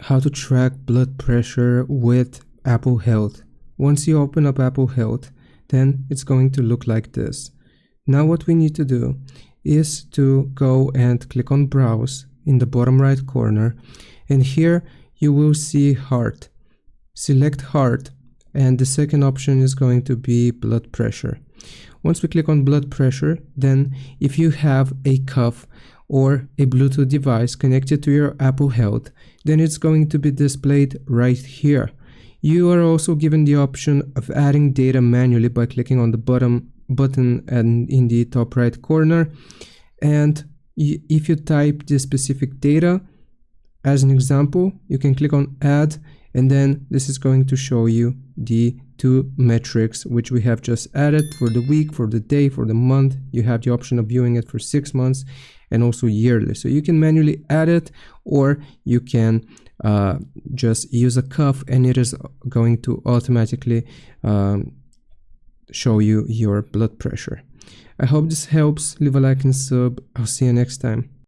how to track blood pressure with Apple Health. Once you open up Apple Health, then it's going to look like this. Now what we need to do is to go and click on Browse in the bottom right corner, and here you will see Heart. Select Heart, and the second option is going to be blood pressure. Once we click on blood pressure, then if you have a cuff or a Bluetooth device connected to your Apple Health, then it's going to be displayed right here. You are also given the option of adding data manually by clicking on the button and in the top right corner. And if you type the specific data, as an example, you can click on Add, and then this is going to show you the two metrics which we have just added for the week, for the day, for the month. You have the option of viewing it for 6 months and also yearly. So you can manually add it, or you can just use a cuff and it is going to automatically show you your blood pressure. I hope this helps. Leave a like and sub. I'll see you next time.